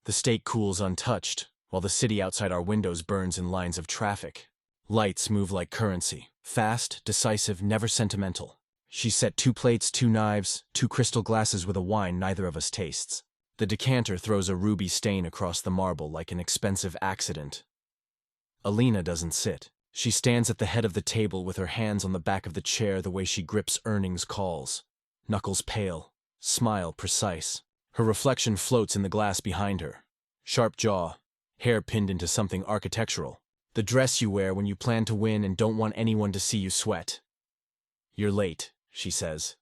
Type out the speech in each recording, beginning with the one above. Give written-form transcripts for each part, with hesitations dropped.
The state cools untouched, while the city outside our windows burns in lines of traffic. Lights move like currency, fast, decisive, never sentimental. She set 2 plates, 2 knives, 2 crystal glasses with a wine neither of us tastes. The decanter throws a ruby stain across the marble like an expensive accident. Alina doesn't sit. She stands at the head of the table with her hands on the back of the chair the way she grips earnings calls. Knuckles pale, smile precise. Her reflection floats in the glass behind her. Sharp jaw, hair pinned into something architectural. The dress you wear when you plan to win and don't want anyone to see you sweat. You're late, she says.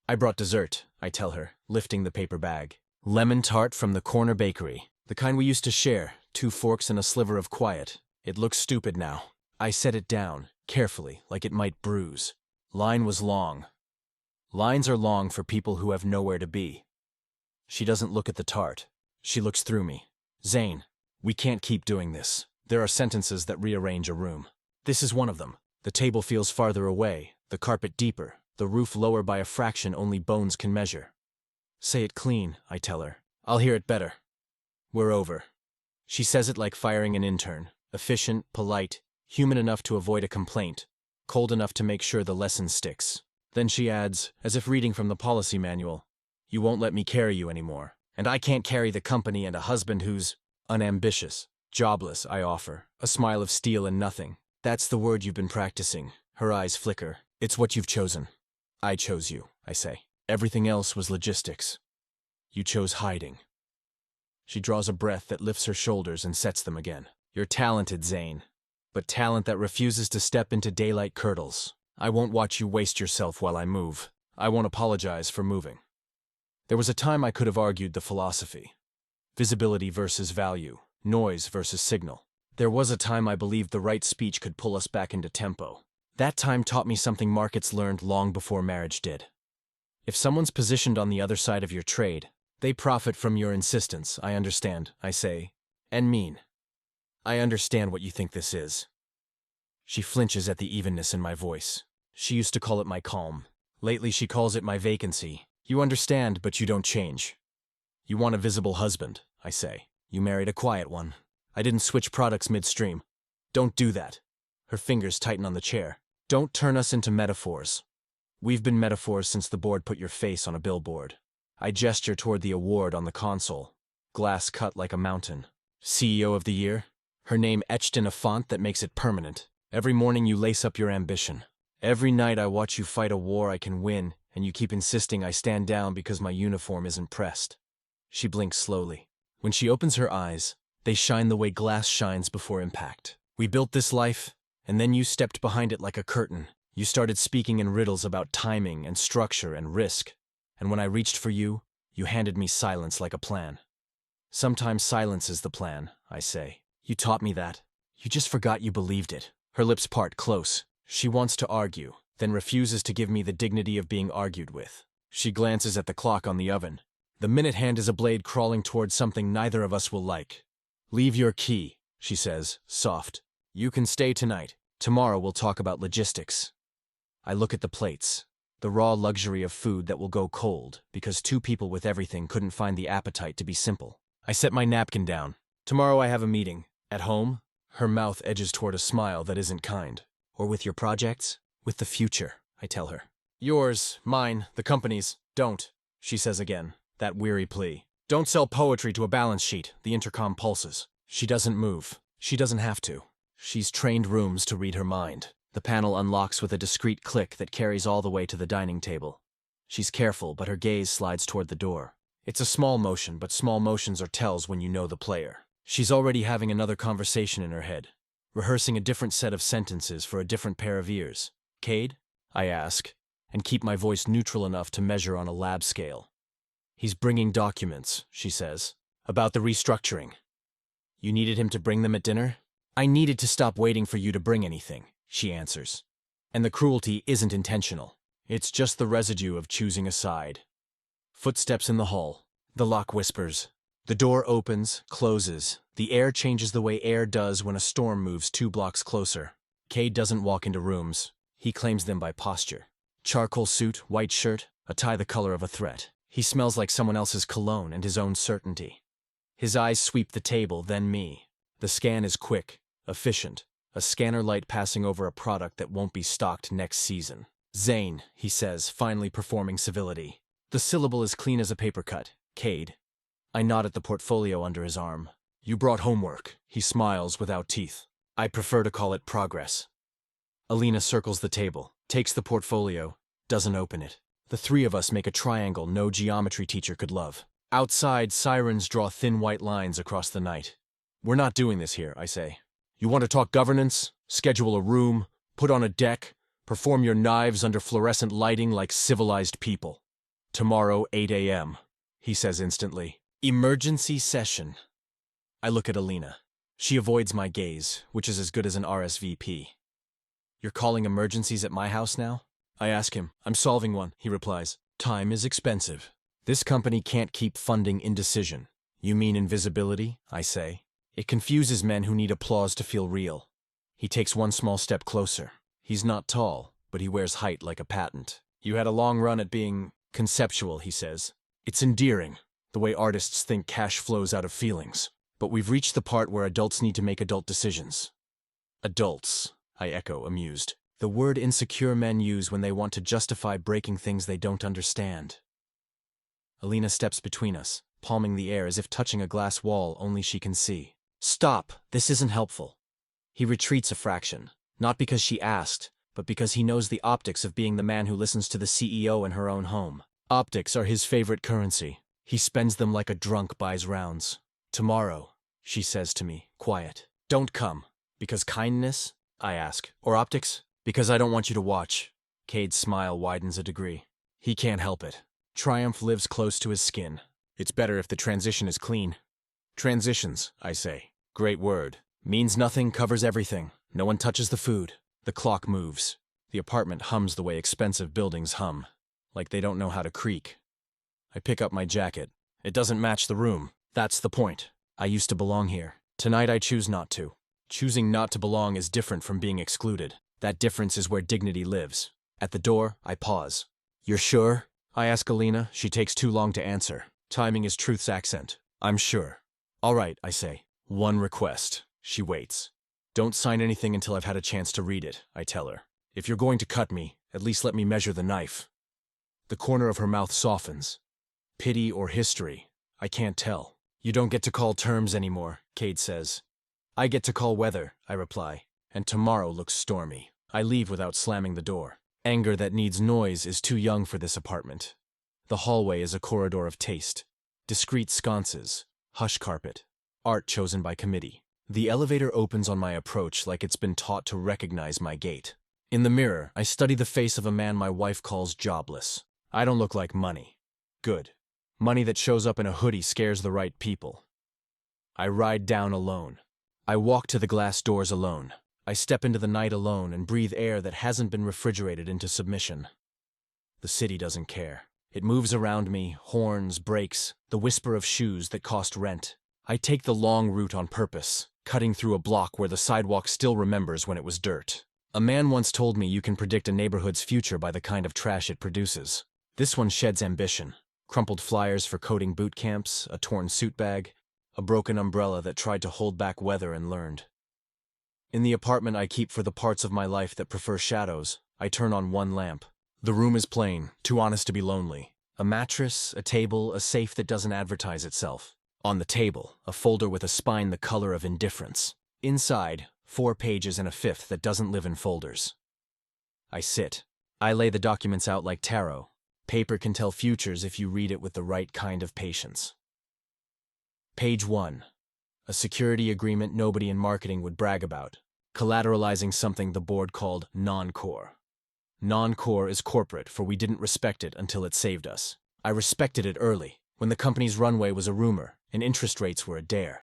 I brought dessert, I tell her, lifting the paper bag. Lemon tart from the corner bakery. The kind we used to share, 2 forks and a sliver of quiet. It looks stupid now. I set it down, carefully, like it might bruise. Line was long. Lines are long for people who have nowhere to be. She doesn't look at the tart. She looks through me. Zayn, we can't keep doing this. There are sentences that rearrange a room. This is one of them. The table feels farther away, the carpet deeper, the roof lower by a fraction only bones can measure. Say it clean, I tell her. I'll hear it better. We're over. She says it like firing an intern. Efficient, polite, human enough to avoid a complaint, cold enough to make sure the lesson sticks. Then she adds, as if reading from the policy manual, you won't let me carry you anymore. And I can't carry the company and a husband who's unambitious. Jobless, I offer, a smile of steel and nothing. That's the word you've been practicing. Her eyes flicker. It's what you've chosen. I chose you, I say. Everything else was logistics. You chose hiding. She draws a breath that lifts her shoulders and sets them again. You're talented, Zayn. But talent that refuses to step into daylight curdles. I won't watch you waste yourself while I move. I won't apologize for moving. There was a time I could have argued the philosophy. Visibility versus value. Noise versus signal. There was a time I believed the right speech could pull us back into tempo. That time taught me something markets learned long before marriage did. If someone's positioned on the other side of your trade, they profit from your insistence. I understand, I say, and mean. I understand what you think this is. She flinches at the evenness in my voice. She used to call it my calm. Lately she calls it my vacancy. You understand, but you don't change. You want a visible husband, I say. You married a quiet one. I didn't switch products midstream. Don't do that. Her fingers tighten on the chair. Don't turn us into metaphors. We've been metaphors since the board put your face on a billboard. I gesture toward the award on the console. Glass cut like a mountain. CEO of the Year? Her name etched in a font that makes it permanent. Every morning you lace up your ambition. Every night I watch you fight a war I can win, and you keep insisting I stand down because my uniform isn't pressed. She blinks slowly. When she opens her eyes, they shine the way glass shines before impact. We built this life, and then you stepped behind it like a curtain. You started speaking in riddles about timing and structure and risk. And when I reached for you, you handed me silence like a plan. Sometimes silence is the plan, I say. You taught me that. You just forgot you believed it. Her lips part close. She wants to argue, then refuses to give me the dignity of being argued with. She glances at the clock on the oven. The minute hand is a blade crawling towards something neither of us will like. Leave your key, she says, soft. You can stay tonight. Tomorrow we'll talk about logistics. I look at the plates. The raw luxury of food that will go cold because 2 people with everything couldn't find the appetite to be simple. I set my napkin down. Tomorrow I have a meeting. At home? Her mouth edges toward a smile that isn't kind. Or with your projects? With the future, I tell her. Yours, mine, the company's. Don't, she says again, that weary plea. Don't sell poetry to a balance sheet, the intercom pulses. She doesn't move. She doesn't have to. She's trained rooms to read her mind. The panel unlocks with a discreet click that carries all the way to the dining table. She's careful, but her gaze slides toward the door. It's a small motion, but small motions are tells when you know the player. She's already having another conversation in her head, rehearsing a different set of sentences for a different pair of ears. Cade? I ask, and keep my voice neutral enough to measure on a lab scale. He's bringing documents, she says, about the restructuring. You needed him to bring them at dinner? I needed to stop waiting for you to bring anything, she answers. And the cruelty isn't intentional. It's just the residue of choosing a side. Footsteps in the hall. The lock whispers. The door opens, closes. The air changes the way air does when a storm moves 2 blocks closer. Cade doesn't walk into rooms. He claims them by posture. Charcoal suit, white shirt, a tie the color of a threat. He smells like someone else's cologne and his own certainty. His eyes sweep the table, then me. The scan is quick, efficient, a scanner light passing over a product that won't be stocked next season. Zayn, he says, finally performing civility. The syllable is clean as a paper cut. Cade. I nod at the portfolio under his arm. You brought homework. He smiles without teeth. I prefer to call it progress. Alina circles the table, takes the portfolio, doesn't open it. The three of us make a triangle no geometry teacher could love. Outside, sirens draw thin white lines across the night. We're not doing this here, I say. You want to talk governance? Schedule a room, put on a deck, perform your knives under fluorescent lighting like civilized people. Tomorrow, 8 a.m., he says instantly. Emergency session. I look at Alina. She avoids my gaze, which is as good as an RSVP. You're calling emergencies at my house now? I ask him. I'm solving one, he replies. Time is expensive. This company can't keep funding indecision. You mean invisibility? I say. It confuses men who need applause to feel real. He takes one small step closer. He's not tall, but he wears height like a patent. You had a long run at being conceptual, he says. It's endearing, the way artists think cash flows out of feelings. But we've reached the part where adults need to make adult decisions. Adults, I echo, amused. The word insecure men use when they want to justify breaking things they don't understand. Alina steps between us, palming the air as if touching a glass wall only she can see. Stop, this isn't helpful. He retreats a fraction, not because she asked, but because he knows the optics of being the man who listens to the CEO in her own home. Optics are his favorite currency. He spends them like a drunk buys rounds. Tomorrow, she says to me, quiet. Don't come. Because kindness? I ask. Or optics? Because I don't want you to watch. Cade's smile widens a degree. He can't help it. Triumph lives close to his skin. It's better if the transition is clean. Transitions, I say. Great word. Means nothing, covers everything. No one touches the food. The clock moves. The apartment hums the way expensive buildings hum. Like they don't know how to creak. I pick up my jacket. It doesn't match the room. That's the point. I used to belong here. Tonight I choose not to. Choosing not to belong is different from being excluded. That difference is where dignity lives. At the door, I pause. You're sure? I ask Alina. She takes too long to answer. Timing is truth's accent. I'm sure. All right, I say. One request. She waits. Don't sign anything until I've had a chance to read it, I tell her. If you're going to cut me, at least let me measure the knife. The corner of her mouth softens. Pity or history? I can't tell. You don't get to call terms anymore, Cade says. I get to call weather, I reply. And tomorrow looks stormy. I leave without slamming the door. Anger that needs noise is too young for this apartment. The hallway is a corridor of taste. Discreet sconces. Hush carpet. Art chosen by committee. The elevator opens on my approach like it's been taught to recognize my gait. In the mirror, I study the face of a man my wife calls jobless. I don't look like money. Good. Money that shows up in a hoodie scares the right people. I ride down alone. I walk to the glass doors alone. I step into the night alone and breathe air that hasn't been refrigerated into submission. The city doesn't care. It moves around me, horns, brakes, the whisper of shoes that cost rent. I take the long route on purpose, cutting through a block where the sidewalk still remembers when it was dirt. A man once told me you can predict a neighborhood's future by the kind of trash it produces. This one sheds ambition. Crumpled flyers for coding boot camps, a torn suit bag, a broken umbrella that tried to hold back weather and learned. In the apartment I keep for the parts of my life that prefer shadows, I turn on one lamp. The room is plain, too honest to be lonely. A mattress, a table, a safe that doesn't advertise itself. On the table, a folder with a spine the color of indifference. Inside, 4 pages and a 5th that doesn't live in folders. I sit. I lay the documents out like tarot. Paper can tell futures if you read it with the right kind of patience. Page 1. A security agreement nobody in marketing would brag about. Collateralizing something the board called non-core. Non-core is corporate, for we didn't respect it until it saved us. I respected it early, when the company's runway was a rumor, and interest rates were a dare.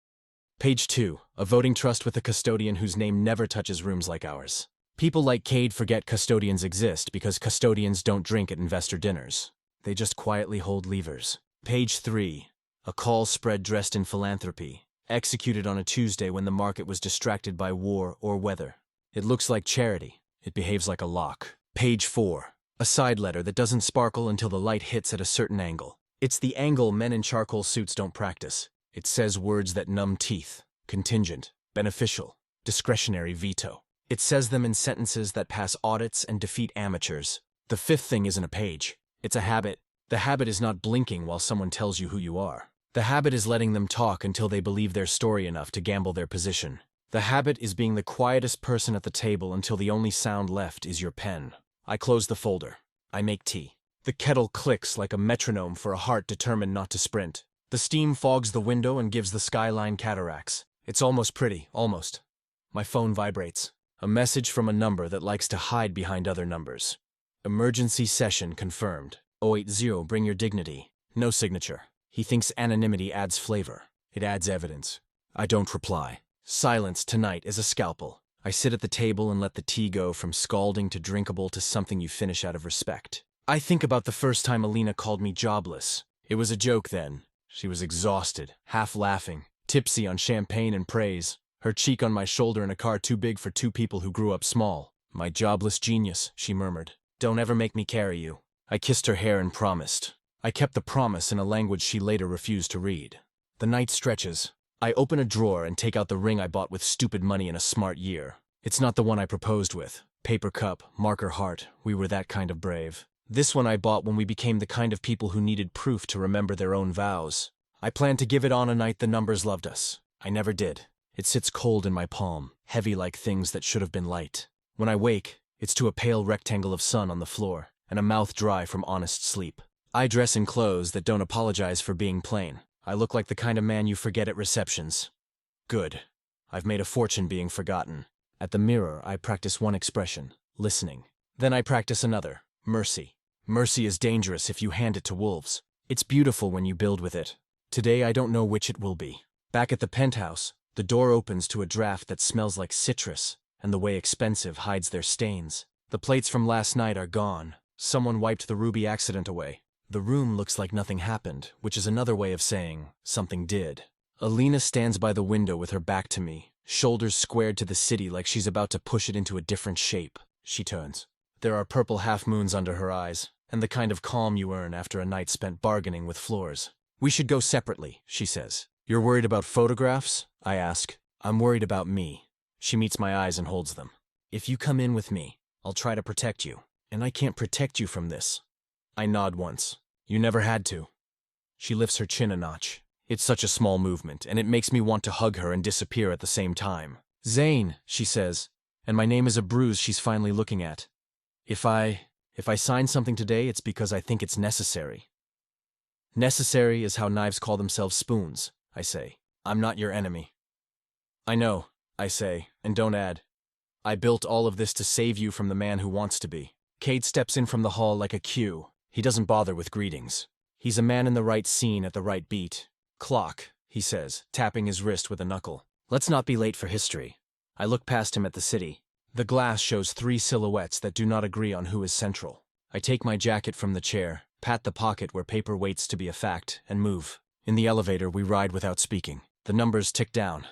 Page 2. A voting trust with a custodian whose name never touches rooms like ours. People like Cade forget custodians exist because custodians don't drink at investor dinners. They just quietly hold levers. Page 3. A call spread dressed in philanthropy, executed on a Tuesday when the market was distracted by war or weather. It looks like charity. It behaves like a lock. Page 4. A side letter that doesn't sparkle until the light hits at a certain angle. It's the angle men in charcoal suits don't practice. It says words that numb teeth: contingent, beneficial, discretionary veto. It says them in sentences that pass audits and defeat amateurs. The fifth thing isn't a page. It's a habit. The habit is not blinking while someone tells you who you are. The habit is letting them talk until they believe their story enough to gamble their position. The habit is being the quietest person at the table until the only sound left is your pen. I close the folder. I make tea. The kettle clicks like a metronome for a heart determined not to sprint. The steam fogs the window and gives the skyline cataracts. It's almost pretty, almost. My phone vibrates. A message from a number that likes to hide behind other numbers. Emergency session confirmed. 080, bring your dignity. No signature. He thinks anonymity adds flavor. It adds evidence. I don't reply. Silence tonight is a scalpel. I sit at the table and let the tea go from scalding to drinkable to something you finish out of respect. I think about the first time Alina called me jobless. It was a joke then. She was exhausted, half laughing, tipsy on champagne and praise, her cheek on my shoulder in a car too big for two people who grew up small. My jobless genius, she murmured. Don't ever make me carry you. I kissed her hair and promised. I kept the promise in a language she later refused to read. The night stretches. I open a drawer and take out the ring I bought with stupid money in a smart year. It's not the one I proposed with. Paper cup, marker heart, we were that kind of brave. This one I bought when we became the kind of people who needed proof to remember their own vows. I planned to give it on a night the numbers loved us. I never did. It sits cold in my palm, heavy like things that should have been light. When I wake, it's to a pale rectangle of sun on the floor, and a mouth dry from honest sleep. I dress in clothes that don't apologize for being plain. I look like the kind of man you forget at receptions. Good. I've made a fortune being forgotten. At the mirror, I practice one expression, listening. Then I practice another, mercy. Mercy is dangerous if you hand it to wolves. It's beautiful when you build with it. Today I don't know which it will be. Back at the penthouse, the door opens to a draft that smells like citrus, and the way expensive hides their stains. The plates from last night are gone. Someone wiped the ruby accident away. The room looks like nothing happened, which is another way of saying something did. Alina stands by the window with her back to me, shoulders squared to the city like she's about to push it into a different shape. She turns. There are purple half-moons under her eyes, and the kind of calm you earn after a night spent bargaining with floors. We should go separately, she says. You're worried about photographs? I ask. I'm worried about me. She meets my eyes and holds them. If you come in with me, I'll try to protect you. And I can't protect you from this. I nod once. You never had to. She lifts her chin a notch. It's such a small movement, and it makes me want to hug her and disappear at the same time. Zayn, she says, and my name is a bruise she's finally looking at. If I sign something today, it's because I think it's necessary. Necessary is how knives call themselves spoons, I say. I'm not your enemy. I know, I say, and don't add. I built all of this to save you from the man who wants to be. Cade steps in from the hall like a cue. He doesn't bother with greetings. He's a man in the right scene at the right beat. Clock, he says, tapping his wrist with a knuckle. Let's not be late for history. I look past him at the city. The glass shows three silhouettes that do not agree on who is central. I take my jacket from the chair, pat the pocket where paper waits to be a fact, and move. In the elevator, we ride without speaking. The numbers tick down.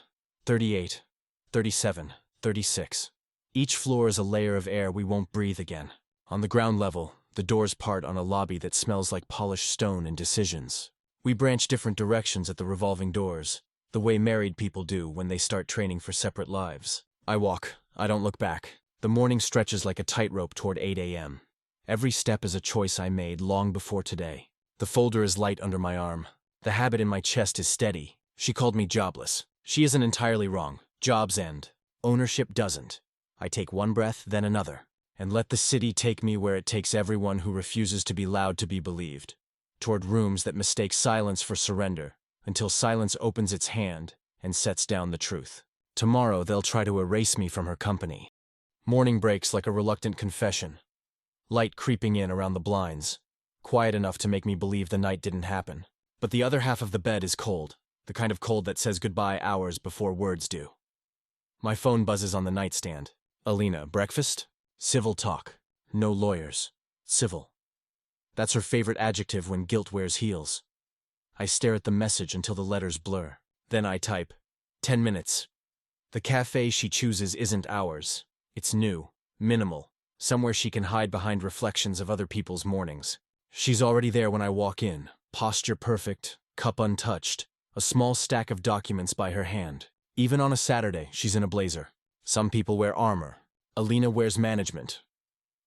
38, 37, 36. Each floor is a layer of air we won't breathe again. On the ground level, the doors part on a lobby that smells like polished stone and decisions. We branch different directions at the revolving doors, the way married people do when they start training for separate lives. I walk. I don't look back. The morning stretches like a tightrope toward 8 a.m. Every step is a choice I made long before today. The folder is light under my arm. The habit in my chest is steady. She called me jobless. She isn't entirely wrong. Jobs end. Ownership doesn't. I take one breath, then another, and let the city take me where it takes everyone who refuses to be loud to be believed, toward rooms that mistake silence for surrender, until silence opens its hand and sets down the truth. Tomorrow they'll try to erase me from her company. Morning breaks like a reluctant confession. Light creeping in around the blinds, quiet enough to make me believe the night didn't happen. But the other half of the bed is cold, the kind of cold that says goodbye hours before words do. My phone buzzes on the nightstand. Alina, breakfast? Civil talk. No lawyers. Civil. That's her favorite adjective when guilt wears heels. I stare at the message until the letters blur. Then I type, 10 minutes. The cafe she chooses isn't ours. It's new, minimal, somewhere she can hide behind reflections of other people's mornings. She's already there when I walk in, posture perfect, cup untouched, a small stack of documents by her hand. Even on a Saturday, she's in a blazer. Some people wear armor. Alina wears management.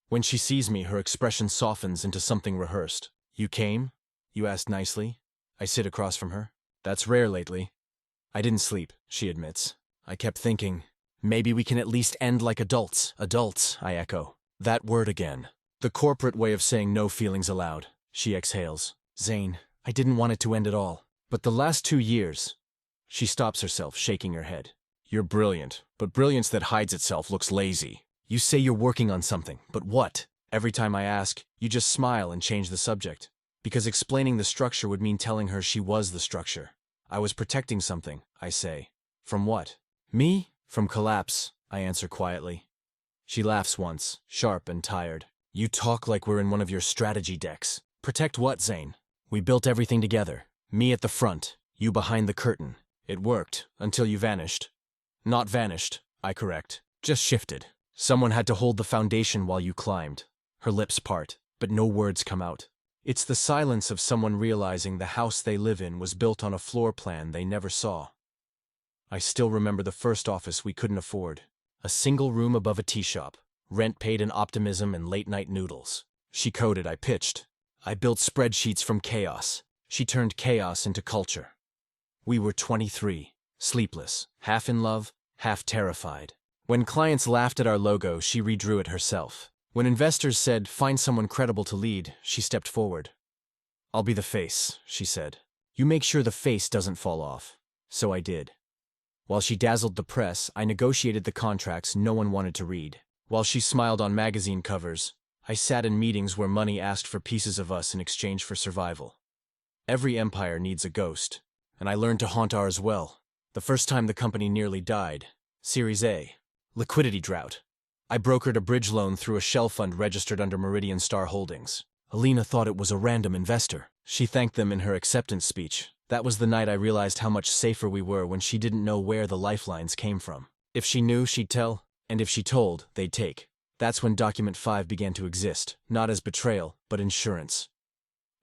When she sees me, her expression softens into something rehearsed. "You came?" you asked nicely. I sit across from her. "That's rare lately." "I didn't sleep," she admits. I kept thinking, maybe we can at least end like adults. Adults, I echo. That word again. The corporate way of saying no feelings allowed. She exhales. "Zayn, I didn't want it to end at all. But the last 2 years..." She stops herself, shaking her head. "You're brilliant, but brilliance that hides itself looks lazy. You say you're working on something, but what?" Every time I ask, you just smile and change the subject. Because explaining the structure would mean telling her she was the structure. I was protecting something, I say. From what? Me? From collapse, I answer quietly. She laughs once, sharp and tired. "You talk like we're in one of your strategy decks." "Protect what, Zayn?" "We built everything together. Me at the front, you behind the curtain. It worked, until you vanished." "Not vanished," I correct. "Just shifted. Someone had to hold the foundation while you climbed." Her lips part, but no words come out. It's the silence of someone realizing the house they live in was built on a floor plan they never saw. I still remember the first office we couldn't afford. A single room above a tea shop. Rent paid in optimism and late-night noodles. She coded, I pitched. I built spreadsheets from chaos. She turned chaos into culture. We were 23, sleepless, half in love, half terrified. When clients laughed at our logo, she redrew it herself. When investors said, "Find someone credible to lead," she stepped forward. "I'll be the face," she said. "You make sure the face doesn't fall off." So I did. While she dazzled the press, I negotiated the contracts no one wanted to read. While she smiled on magazine covers, I sat in meetings where money asked for pieces of us in exchange for survival. Every empire needs a ghost, and I learned to haunt ours well. The first time the company nearly died. Series A. Liquidity drought. I brokered a bridge loan through a shell fund registered under Meridian Star Holdings. Alina thought it was a random investor. She thanked them in her acceptance speech. That was the night I realized how much safer we were when she didn't know where the lifelines came from. If she knew, she'd tell, and if she told, they'd take. That's when Document 5 began to exist, not as betrayal, but insurance.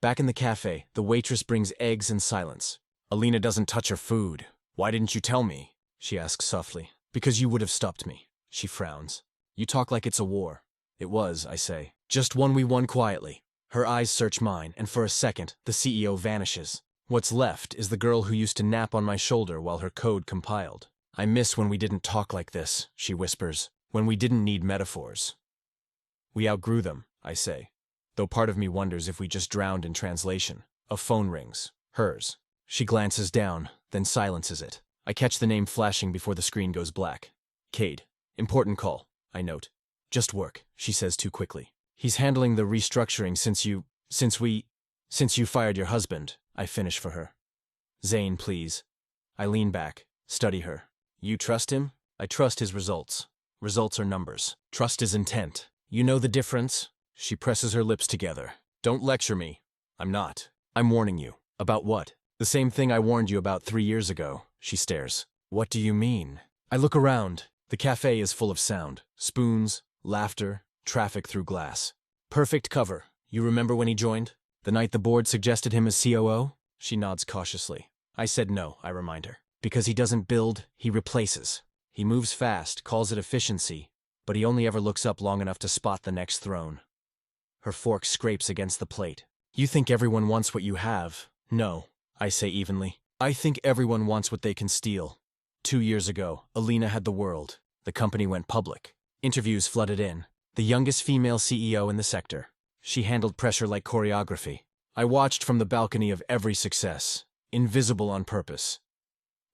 Back in the cafe, the waitress brings eggs and silence. "Alina doesn't touch her food. Why didn't you tell me?" she asks softly. "Because you would have stopped me." She frowns. "You talk like it's a war." "It was," I say. "Just one we won quietly." Her eyes search mine, and for a second, the CEO vanishes. What's left is the girl who used to nap on my shoulder while her code compiled. "I miss when we didn't talk like this," she whispers. "When we didn't need metaphors." "We outgrew them," I say. Though part of me wonders if we just drowned in translation. A phone rings. Hers. She glances down, then silences it. I catch the name flashing before the screen goes black. "Cade. Important call," I note. "Just work," she says too quickly. "He's handling the restructuring since you fired your husband," I finish for her. "Zayn, please." I lean back, study her. "You trust him?" "I trust his results. Results are numbers. Trust is intent. You know the difference?" She presses her lips together. "Don't lecture me." "I'm not. I'm warning you." "About what?" "The same thing I warned you about 3 years ago." She stares. "What do you mean?" I look around. The cafe is full of sound. Spoons, laughter, traffic through glass. "Perfect cover. You remember when he joined? The night the board suggested him as COO? She nods cautiously. I said no, I remind her. Because he doesn't build, he replaces. He moves fast, calls it efficiency, but he only ever looks up long enough to spot the next throne. Her fork scrapes against the plate. "You think everyone wants what you have?" "No," I say evenly. "I think everyone wants what they can steal." 2 years ago, Alina had the world. The company went public. Interviews flooded in. The youngest female CEO in the sector. She handled pressure like choreography. I watched from the balcony of every success, invisible on purpose.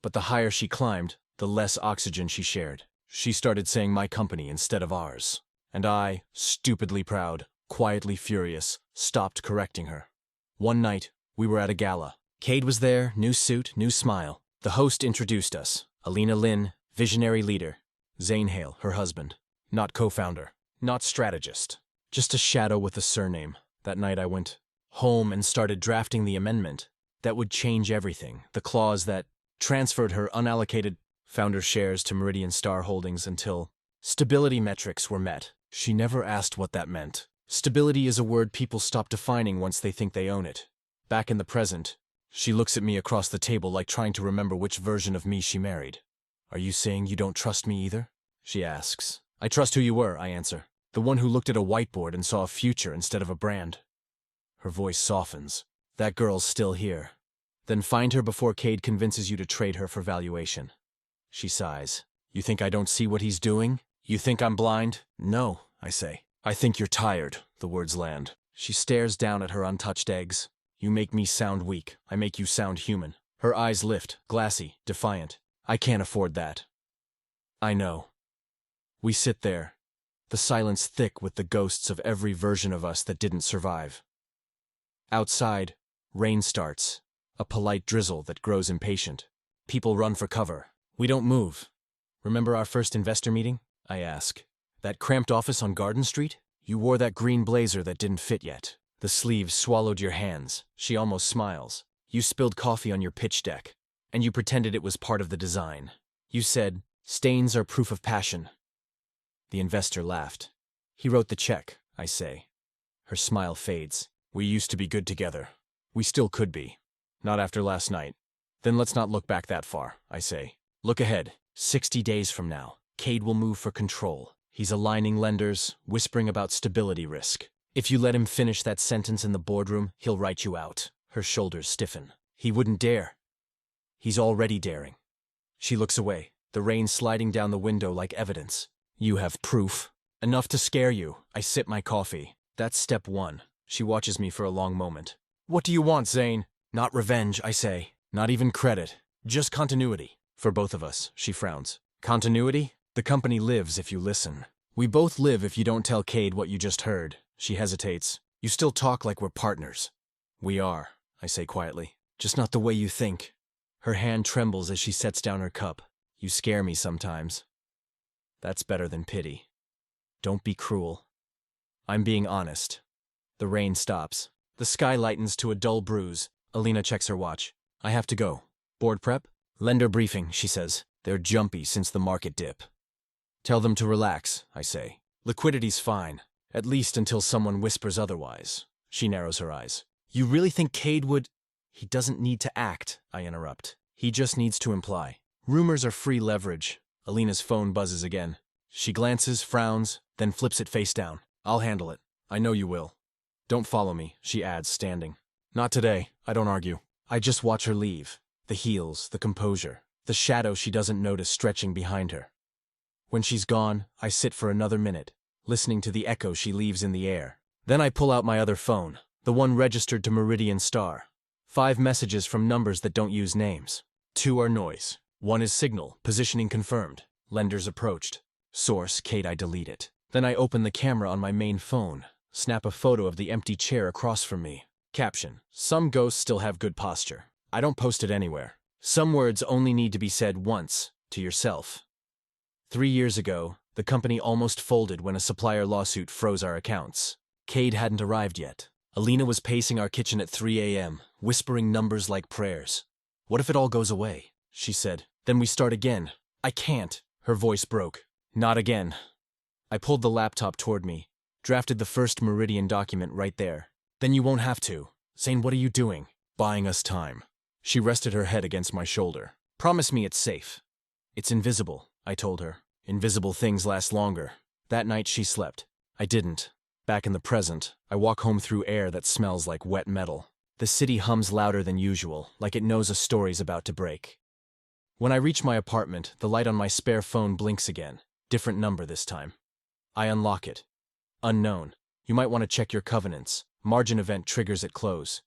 But the higher she climbed, the less oxygen she shared. She started saying my company instead of ours. And I, stupidly proud, quietly furious, stopped correcting her. One night, we were at a gala. Cade was there, new suit, new smile. The host introduced us. Alina Lin, visionary leader. Zayn Hale, her husband. Not co-founder. Not strategist. Just a shadow with a surname. That night I went home and started drafting the amendment that would change everything. The clause that transferred her unallocated founder shares to Meridian Star Holdings until stability metrics were met. She never asked what that meant. Stability is a word people stop defining once they think they own it. Back in the present, She looks at me across the table like trying to remember which version of me she married. Are you saying you don't trust me either? She asks. I trust who you were, I answer. The one who looked at a whiteboard and saw a future instead of a brand. Her voice softens. That girl's still here. Then find her before Cade convinces you to trade her for valuation. She sighs. You think I don't see what he's doing? You think I'm blind? No, I say. I think you're tired, the words land. She stares down at her untouched eggs. You make me sound weak. I make you sound human. Her eyes lift, glassy, defiant. I can't afford that. I know. We sit there, the silence thick with the ghosts of every version of us that didn't survive. Outside, rain starts, a polite drizzle that grows impatient. People run for cover. We don't move. Remember our first investor meeting? I ask. That cramped office on Garden Street? You wore that green blazer that didn't fit yet. The sleeves swallowed your hands. She almost smiles. You spilled coffee on your pitch deck, and you pretended it was part of the design. You said, stains are proof of passion. The investor laughed. He wrote the check, I say. Her smile fades. We used to be good together. We still could be. Not after last night. Then let's not look back that far, I say. Look ahead. 60 days from now, Cade will move for control. He's aligning lenders, whispering about stability risk. If you let him finish that sentence in the boardroom, he'll write you out. Her shoulders stiffen. He wouldn't dare. He's already daring. She looks away, the rain sliding down the window like evidence. You have proof. Enough to scare you. I sip my coffee. That's step one. She watches me for a long moment. What do you want, Zayn? Not revenge, I say. Not even credit. Just continuity. For both of us, she frowns. Continuity? The company lives if you listen. We both live if you don't tell Cade what you just heard. She hesitates. You still talk like we're partners. We are, I say quietly. Just not the way you think. Her hand trembles as she sets down her cup. You scare me sometimes. That's better than pity. Don't be cruel. I'm being honest. The rain stops. The sky lightens to a dull bruise. Alina checks her watch. I have to go. Board prep? Lender briefing, she says. They're jumpy since the market dip. Tell them to relax, I say. Liquidity's fine. At least until someone whispers otherwise. She narrows her eyes. You really think Cade would… He doesn't need to act, I interrupt. He just needs to imply. Rumors are free leverage. Alina's phone buzzes again. She glances, frowns, then flips it face down. I'll handle it. I know you will. Don't follow me, she adds, standing. Not today. I don't argue. I just watch her leave. The heels, the composure, the shadow she doesn't notice stretching behind her. When she's gone, I sit for another minute, listening to the echo she leaves in the air. Then I pull out my other phone, the one registered to Meridian Star. 5 messages from numbers that don't use names. 2 are noise. 1 is signal, positioning confirmed. Lenders approached. Source, Cade, I delete it. Then I open the camera on my main phone, snap a photo of the empty chair across from me. Caption, some ghosts still have good posture. I don't post it anywhere. Some words only need to be said once, to yourself. 3 years ago, the company almost folded when a supplier lawsuit froze our accounts. Cade hadn't arrived yet. Alina was pacing our kitchen at 3 a.m., whispering numbers like prayers. What if it all goes away? She said. Then we start again. I can't. Her voice broke. Not again. I pulled the laptop toward me, drafted the first Meridian document right there. Then you won't have to. Zayn, what are you doing? Buying us time. She rested her head against my shoulder. Promise me it's safe. It's invisible, I told her. Invisible things last longer. That night she slept. I didn't. Back in the present, I walk home through air that smells like wet metal. The city hums louder than usual, like it knows a story's about to break. When I reach my apartment, the light on my spare phone blinks again. Different number this time. I unlock it. Unknown. You might want to check your covenants. Margin event triggers at close.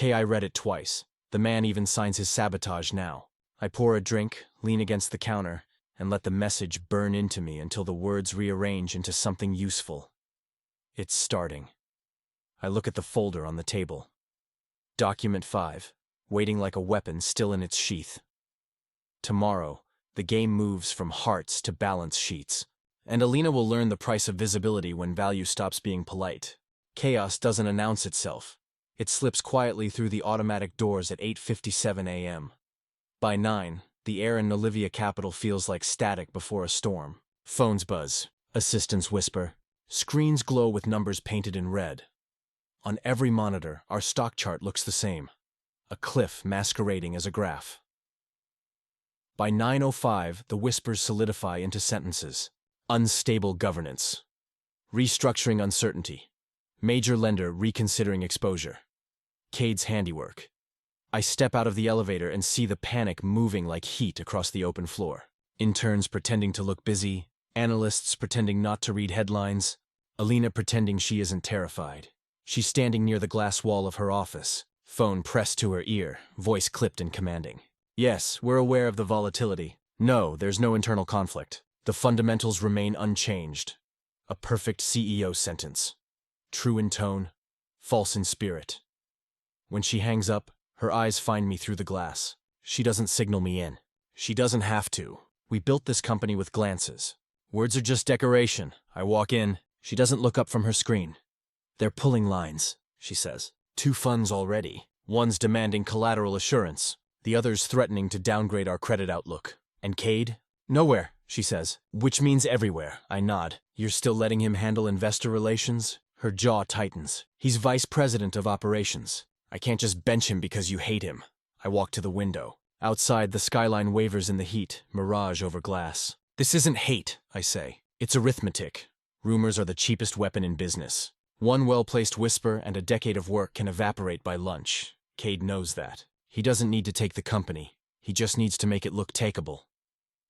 I read it twice. The man even signs his sabotage now. I pour a drink, lean against the counter, and let the message burn into me until the words rearrange into something useful. It's starting. I look at the folder on the table. Document 5, waiting like a weapon still in its sheath. Tomorrow, the game moves from hearts to balance sheets. And Alina will learn the price of visibility when value stops being polite. Chaos doesn't announce itself. It slips quietly through the automatic doors at 8:57 a.m. By 9, the air in Olivia Capital feels like static before a storm. Phones buzz. Assistants whisper. Screens glow with numbers painted in red. On every monitor, our stock chart looks the same. a cliff masquerading as a graph. By 9:05, the whispers solidify into sentences. Unstable governance. Restructuring uncertainty. Major lender reconsidering exposure. Cade's handiwork. I step out of the elevator and see the panic moving like heat across the open floor. Interns pretending to look busy, analysts pretending not to read headlines, Alina pretending she isn't terrified. She's standing near the glass wall of her office, phone pressed to her ear, voice clipped and commanding. Yes, we're aware of the volatility. No, there's no internal conflict. The fundamentals remain unchanged. A perfect CEO sentence. True in tone, false in spirit. When she hangs up, her eyes find me through the glass. She doesn't signal me in. She doesn't have to. We built this company with glances. Words are just decoration. I walk in. She doesn't look up from her screen. They're pulling lines, she says. 2 funds already. One's demanding collateral assurance. The other's threatening to downgrade our credit outlook. And Cade? Nowhere, she says. Which means everywhere. I nod. You're still letting him handle investor relations? Her jaw tightens. He's vice president of operations. I can't just bench him because you hate him. I walk to the window. Outside, the skyline wavers in the heat, mirage over glass. This isn't hate, I say. It's arithmetic. Rumors are the cheapest weapon in business. One well-placed whisper and a decade of work can evaporate by lunch. Cade knows that. He doesn't need to take the company. He just needs to make it look takeable.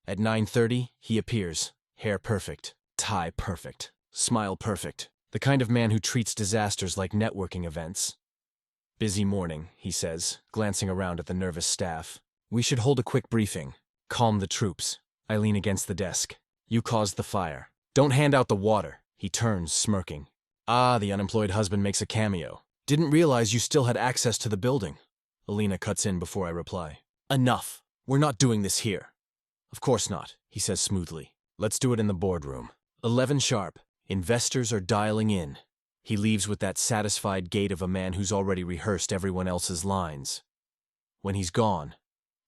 At 9:30, he appears. Hair perfect. Tie perfect. Smile perfect. The kind of man who treats disasters like networking events. Busy morning, he says, glancing around at the nervous staff. We should hold a quick briefing. Calm the troops. I lean against the desk. You caused the fire. Don't hand out the water. He turns, smirking. Ah, the unemployed husband makes a cameo. Didn't realize you still had access to the building. Alina cuts in before I reply. Enough. We're not doing this here. Of course not, he says smoothly. Let's do it in the boardroom. 11 sharp. Investors are dialing in. He leaves with that satisfied gait of a man who's already rehearsed everyone else's lines. When he's gone,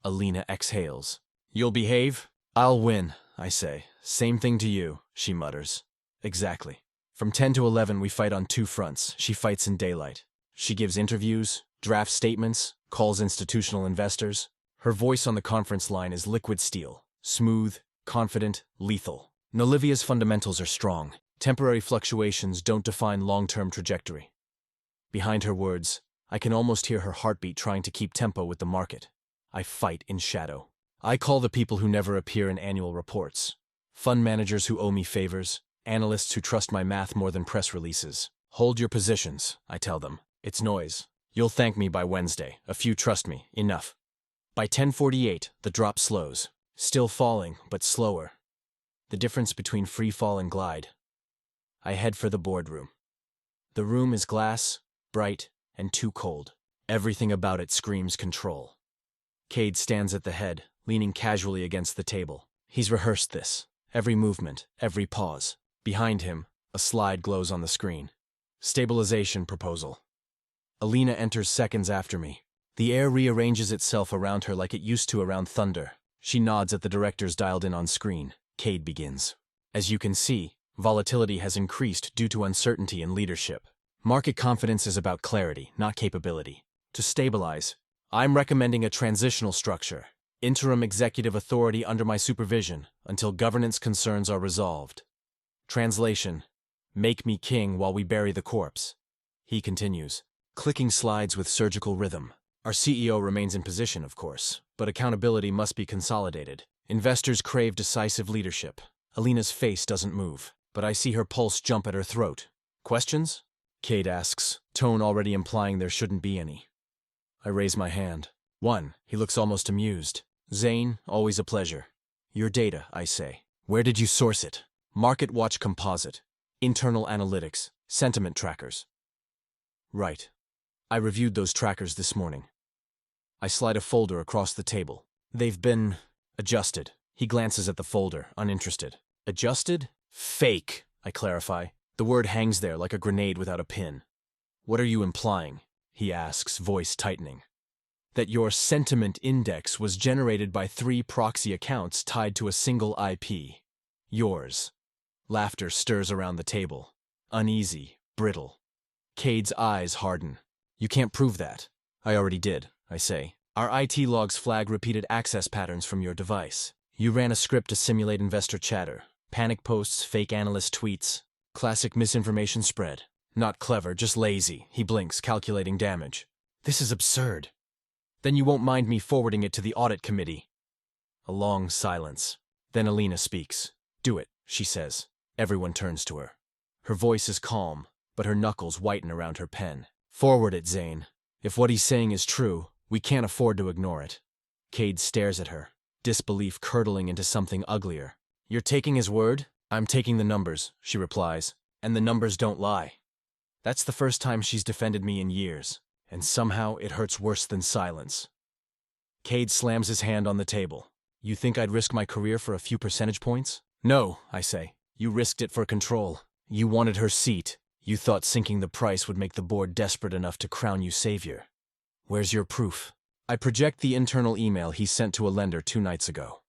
Alina exhales. You'll behave? I'll win, I say. Same thing to you, she mutters. Exactly. From 10 to 11 we fight on 2 fronts. She fights in daylight. She gives interviews, drafts statements, calls institutional investors. Her voice on the conference line is liquid steel. Smooth, confident, lethal. Nolivia's fundamentals are strong. Temporary fluctuations don't define long-term trajectory. Behind her words, I can almost hear her heartbeat trying to keep tempo with the market. I fight in shadow. I call the people who never appear in annual reports. Fund managers who owe me favors. Analysts who trust my math more than press releases. Hold your positions, I tell them. It's noise. You'll thank me by Wednesday. A few trust me. Enough. By 10:48, the drop slows. Still falling, but slower. The difference between free fall and glide. I head for the boardroom. The room is glass, bright, and too cold. Everything about it screams control. Cade stands at the head, leaning casually against the table. He's rehearsed this. Every movement, every pause. Behind him, a slide glows on the screen. Stabilization proposal. Alina enters seconds after me. The air rearranges itself around her like it used to around thunder. She nods at the directors dialed in on screen. Cade begins. As you can see, volatility has increased due to uncertainty in leadership. Market confidence is about clarity, not capability. To stabilize, I'm recommending a transitional structure. Interim executive authority under my supervision until governance concerns are resolved. Translation: make me king while we bury the corpse. He continues, clicking slides with surgical rhythm. Our CEO remains in position, of course, but accountability must be consolidated. Investors crave decisive leadership. Alina's face doesn't move, but I see her pulse jump at her throat. Questions? Cade asks, tone already implying there shouldn't be any. I raise my hand. 1. He looks almost amused. Zayn, always a pleasure. Your data, I say. Where did you source it? Market Watch Composite. Internal analytics. Sentiment trackers. Right. I reviewed those trackers this morning. I slide a folder across the table. They've been adjusted. He glances at the folder, uninterested. Adjusted? Fake, I clarify. The word hangs there like a grenade without a pin. What are you implying? He asks, voice tightening. That your sentiment index was generated by 3 proxy accounts tied to a single IP. Yours. Laughter stirs around the table. Uneasy, brittle. Cade's eyes harden. You can't prove that. I already did. I say. Our IT logs flag repeated access patterns from your device. You ran a script to simulate investor chatter. Panic posts, fake analyst tweets. Classic misinformation spread. Not clever, just lazy. He blinks, calculating damage. This is absurd. Then you won't mind me forwarding it to the audit committee. A long silence. Then Alina speaks. Do it, she says. Everyone turns to her. Her voice is calm, but her knuckles whiten around her pen. Forward it, Zayn. If what he's saying is true, we can't afford to ignore it. Cade stares at her, disbelief curdling into something uglier. You're taking his word? I'm taking the numbers, she replies. And the numbers don't lie. That's the first time she's defended me in years, and somehow it hurts worse than silence. Cade slams his hand on the table. You think I'd risk my career for a few percentage points? No, I say. You risked it for control. You wanted her seat. You thought sinking the price would make the board desperate enough to crown you savior. Where's your proof? I project the internal email he sent to a lender 2 nights ago.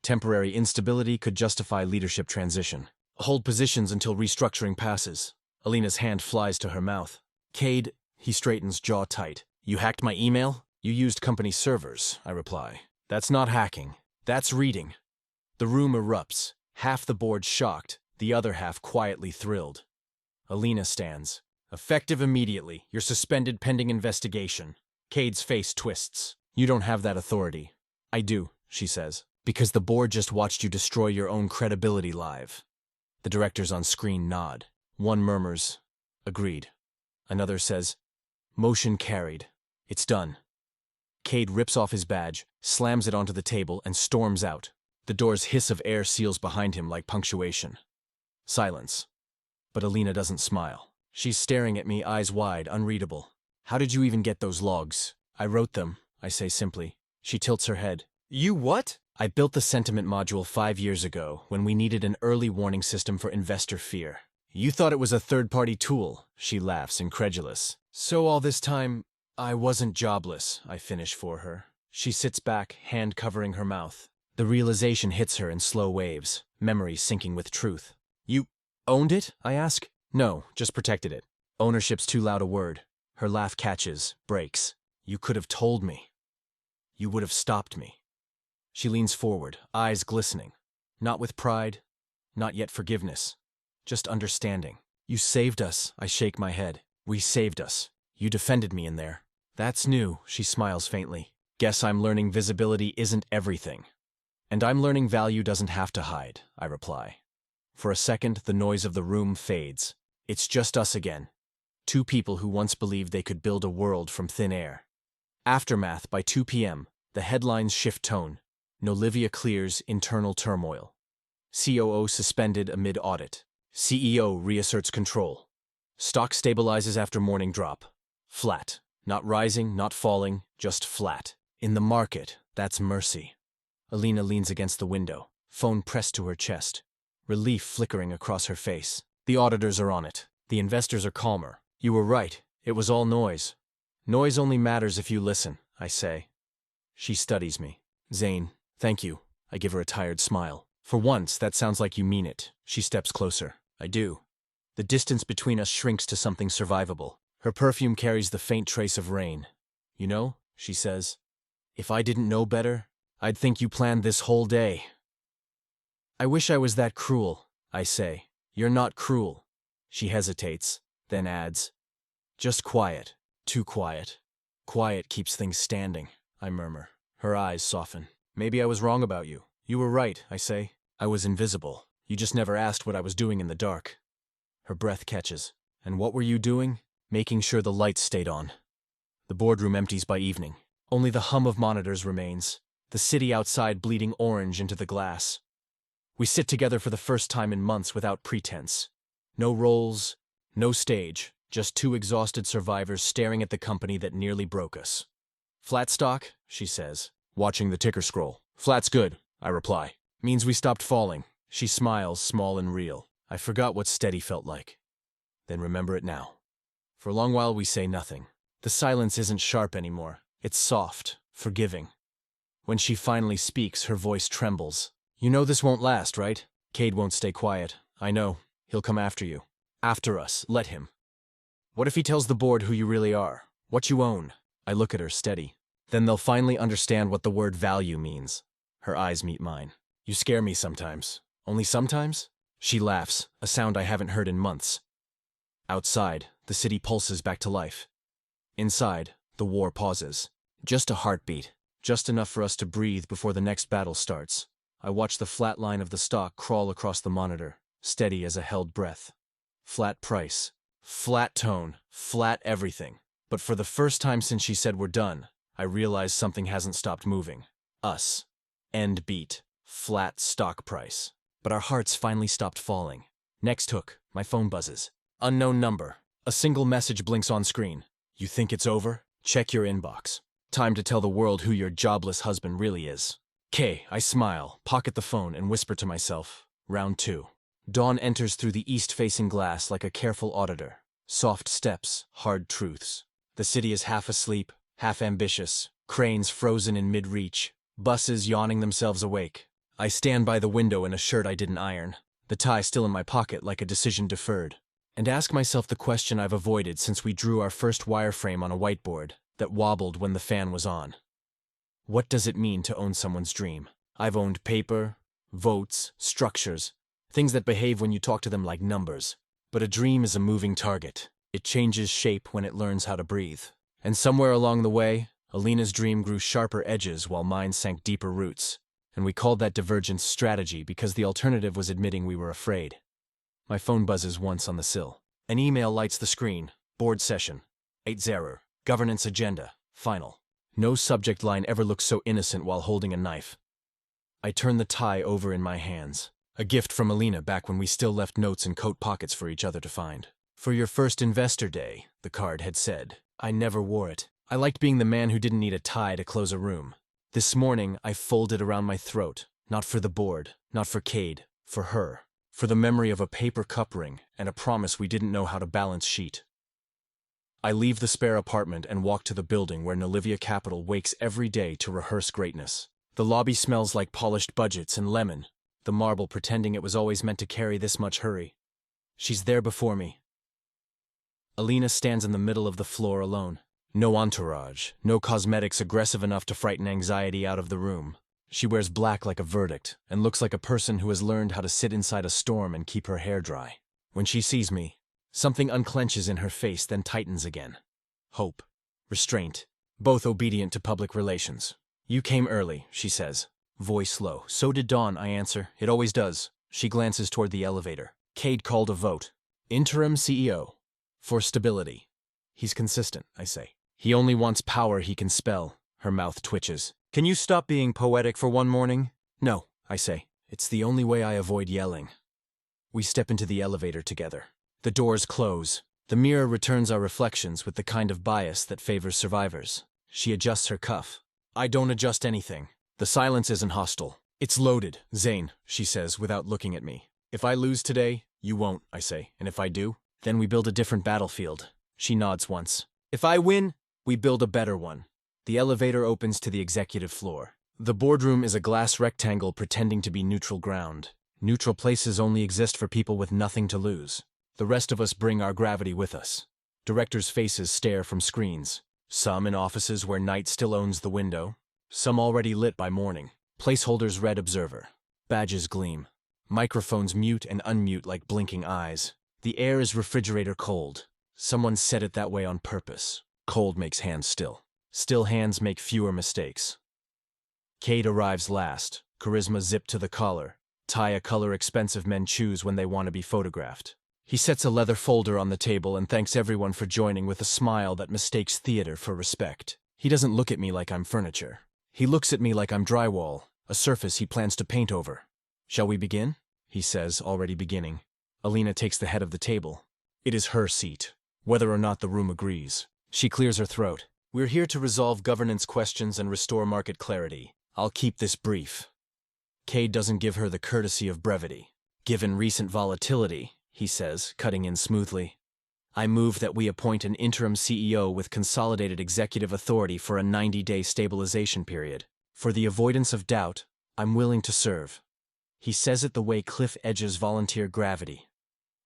Temporary instability could justify leadership transition. Hold positions until restructuring passes. Alina's hand flies to her mouth. Cade, he straightens, jaw tight. You hacked my email? You used company servers, I reply. That's not hacking. That's reading. The room erupts, half the board shocked, the other half quietly thrilled. Alina stands. Effective immediately. You're suspended pending investigation. Cade's face twists. You don't have that authority. I do, she says, because the board just watched you destroy your own credibility live. The directors on screen nod. One murmurs, agreed. Another says, motion carried. It's done. Cade rips off his badge, slams it onto the table, and storms out. The door's hiss of air seals behind him like punctuation. Silence. But Alina doesn't smile. She's staring at me, eyes wide, unreadable. How did you even get those logs? I wrote them, I say simply. She tilts her head. You what? I built the sentiment module 5 years ago when we needed an early warning system for investor fear. You thought it was a third-party tool, she laughs, incredulous. So all this time, I wasn't jobless, I finish for her. She sits back, hand covering her mouth. The realization hits her in slow waves, memory syncing with truth. You owned it? I ask. No, just protected it. Ownership's too loud a word. Her laugh catches, breaks. You could have told me. You would have stopped me. She leans forward, eyes glistening. Not with pride, not yet forgiveness. Just understanding. You saved us, I shake my head. We saved us. You defended me in there. That's new, she smiles faintly. Guess I'm learning visibility isn't everything. And I'm learning value doesn't have to hide, I reply. For a second, the noise of the room fades. It's just us again. 2 people who once believed they could build a world from thin air. Aftermath by 2 p.m., the headlines shift tone. Nolivia clears internal turmoil. COO suspended amid audit. CEO reasserts control. Stock stabilizes after morning drop. Flat. Not rising, not falling, just flat. In the market, that's mercy. Alina leans against the window, phone pressed to her chest. Relief flickering across her face. The auditors are on it. The investors are calmer. You were right. It was all noise. Noise only matters if you listen, I say. She studies me. Zayn, thank you. I give her a tired smile. For once, that sounds like you mean it. She steps closer. I do. The distance between us shrinks to something survivable. Her perfume carries the faint trace of rain. You know, she says, if I didn't know better, I'd think you planned this whole day. I wish I was that cruel, I say. You're not cruel. She hesitates, then adds, just quiet. Too quiet. Quiet keeps things standing, I murmur. Her eyes soften. Maybe I was wrong about you. You were right, I say. I was invisible. You just never asked what I was doing in the dark. Her breath catches. And what were you doing? Making sure the lights stayed on. The boardroom empties by evening. Only the hum of monitors remains. The city outside bleeding orange into the glass. We sit together for the first time in months without pretense. No roles, no stage, just 2 exhausted survivors staring at the company that nearly broke us. Flat stock, she says, watching the ticker scroll. Flat's good, I reply. Means we stopped falling. She smiles, small and real. I forgot what steady felt like. Then remember it now. For a long while we say nothing. The silence isn't sharp anymore. It's soft, forgiving. When she finally speaks, her voice trembles. You know this won't last, right? Cade won't stay quiet. I know. He'll come after you. After us. Let him. What if he tells the board who you really are? What you own? I look at her, steady. Then they'll finally understand what the word value means. Her eyes meet mine. You scare me sometimes. Only sometimes? She laughs, a sound I haven't heard in months. Outside, the city pulses back to life. Inside, the war pauses. Just a heartbeat, just enough for us to breathe before the next battle starts. I watch the flat line of the stock crawl across the monitor, steady as a held breath. Flat price, flat tone, flat everything. But for the first time since she said we're done, I realize something hasn't stopped moving. Us. End beat. Flat stock price. But our hearts finally stopped falling. Next hook, my phone buzzes. Unknown number. A single message blinks on screen. You think it's over? Check your inbox. Time to tell the world who your jobless husband really is. I smile, pocket the phone, and whisper to myself. Round 2. Dawn enters through the east-facing glass like a careful auditor. Soft steps, hard truths. The city is half asleep, half ambitious. Cranes frozen in mid-reach. Buses yawning themselves awake. I stand by the window in a shirt I didn't iron, the tie still in my pocket like a decision deferred, and ask myself the question I've avoided since we drew our first wireframe on a whiteboard that wobbled when the fan was on. What does it mean to own someone's dream? I've owned paper, votes, structures, things that behave when you talk to them like numbers. But a dream is a moving target. It changes shape when it learns how to breathe. And somewhere along the way, Alina's dream grew sharper edges while mine sank deeper roots. And we called that divergence strategy because the alternative was admitting we were afraid. My phone buzzes once on the sill. An email lights the screen. Board session. 8-0. Governance agenda. Final. No subject line ever looks so innocent while holding a knife. I turn the tie over in my hands. A gift from Alina back when we still left notes in coat pockets for each other to find. For your first investor day, the card had said. I never wore it. I liked being the man who didn't need a tie to close a room. This morning, I folded around my throat, not for the board, not for Cade, for her, for the memory of a paper cup ring and a promise we didn't know how to balance sheet. I leave the spare apartment and walk to the building where Nolivia Capital wakes every day to rehearse greatness. The lobby smells like polished budgets and lemon, the marble pretending it was always meant to carry this much hurry. She's there before me. Alina stands in the middle of the floor alone. No entourage, no cosmetics aggressive enough to frighten anxiety out of the room. She wears black like a verdict and looks like a person who has learned how to sit inside a storm and keep her hair dry. When she sees me, something unclenches in her face then tightens again. Hope. Restraint. Both obedient to public relations. You came early, she says. Voice low. So did Dawn, I answer. It always does. She glances toward the elevator. Cade called a vote. Interim CEO. For stability. He's consistent, I say. He only wants power he can spell. Her mouth twitches. Can you stop being poetic for one morning? No, I say. It's the only way I avoid yelling. We step into the elevator together. The doors close. The mirror returns our reflections with the kind of bias that favors survivors. She adjusts her cuff. I don't adjust anything. The silence isn't hostile. It's loaded, Zayn, she says without looking at me. If I lose today, you won't, I say. And if I do, then we build a different battlefield. She nods once. If I win, we build a better one. The elevator opens to the executive floor. The boardroom is a glass rectangle pretending to be neutral ground. Neutral places only exist for people with nothing to lose. The rest of us bring our gravity with us. Directors' faces stare from screens. Some in offices where night still owns the window. Some already lit by morning. Placeholders read observer. Badges gleam. Microphones mute and unmute like blinking eyes. The air is refrigerator cold. Someone said it that way on purpose. Cold makes hands still. Still hands make fewer mistakes. Cade arrives last, charisma zipped to the collar, tie a color expensive men choose when they want to be photographed. He sets a leather folder on the table and thanks everyone for joining with a smile that mistakes theater for respect. He doesn't look at me like I'm furniture. He looks at me like I'm drywall, a surface he plans to paint over. Shall we begin? He says, already beginning. Alina takes the head of the table. It is her seat, whether or not the room agrees. She clears her throat. We're here to resolve governance questions and restore market clarity. I'll keep this brief. Cade doesn't give her the courtesy of brevity. Given recent volatility, he says, cutting in smoothly, I move that we appoint an interim CEO with consolidated executive authority for a 90-day stabilization period. For the avoidance of doubt, I'm willing to serve. He says it the way cliff edges volunteer gravity.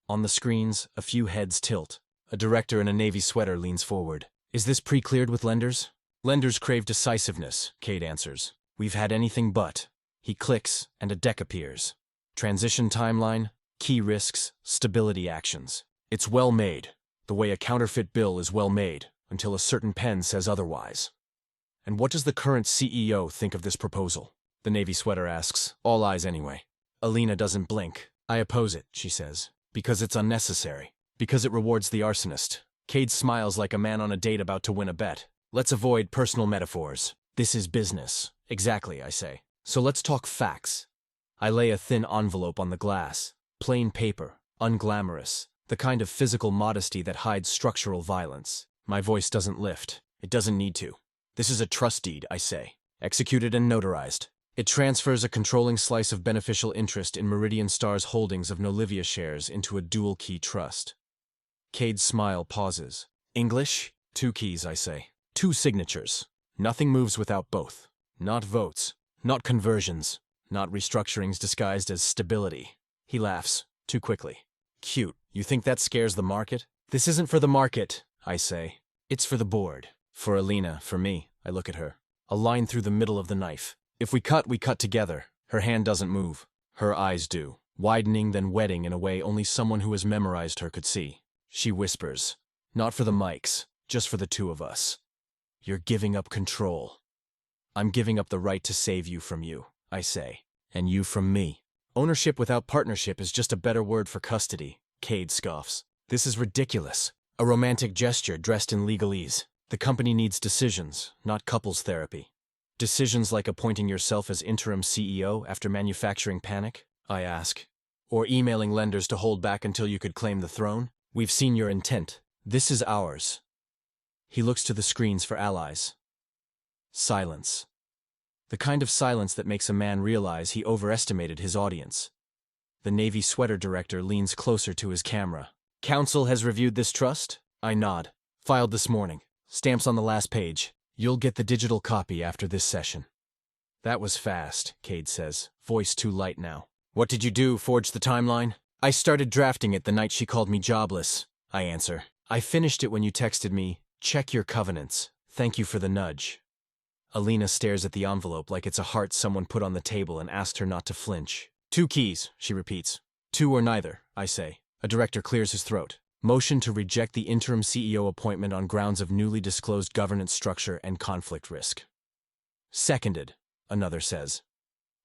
On the screens, a few heads tilt. A director in a navy sweater leans forward. Is this pre-cleared with lenders? Lenders crave decisiveness, Cade answers. We've had anything but. He clicks, and a deck appears. Transition timeline, key risks, stability actions. It's well made, the way a counterfeit bill is well made, until a certain pen says otherwise. And what does the current CEO think of this proposal? The navy sweater asks, all eyes anyway. Alina doesn't blink. I oppose it, she says. Because it's unnecessary. Because it rewards the arsonist. Cade smiles like a man on a date about to win a bet. Let's avoid personal metaphors. This is business. Exactly, I say. So let's talk facts. I lay a thin envelope on the glass. Plain paper, unglamorous. The kind of physical modesty that hides structural violence. My voice doesn't lift. It doesn't need to. This is a trust deed, I say. Executed and notarized. It transfers a controlling slice of beneficial interest in Meridian Star's holdings of Nolivia shares into a dual-key trust. Cade's smile pauses. English? 2 keys, I say. 2 signatures. Nothing moves without both. Not votes. Not conversions. Not restructurings disguised as stability. He laughs. Too quickly. Cute. You think that scares the market? This isn't for the market, I say. It's for the board. For Alina, for me. I look at her. A line through the middle of the knife. If we cut together. Her hand doesn't move. Her eyes do, widening then wetting in a way only someone who has memorized her could see. She whispers, not for the mics, just for the 2 of us. You're giving up control. I'm giving up the right to save you from you, I say, and you from me. Ownership without partnership is just a better word for custody, Cade scoffs. This is ridiculous. A romantic gesture dressed in legalese. The company needs decisions, not couples therapy. Decisions like appointing yourself as interim CEO after manufacturing panic, I ask. Or emailing lenders to hold back until you could claim the throne? We've seen your intent. This is ours. He looks to the screens for allies. Silence. The kind of silence that makes a man realize he overestimated his audience. The Navy sweater director leans closer to his camera. Council has reviewed this trust? I nod. Filed this morning. Stamps on the last page. You'll get the digital copy after this session. That was fast, Cade says, voice too light now. What did you do, forge the timeline? I started drafting it the night she called me jobless, I answer. I finished it when you texted me, check your covenants. Thank you for the nudge. Alina stares at the envelope like it's a heart someone put on the table and asked her not to flinch. 2 keys, she repeats. 2 or neither, I say. A director clears his throat. Motion to reject the interim CEO appointment on grounds of newly disclosed governance structure and conflict risk. Seconded, another says.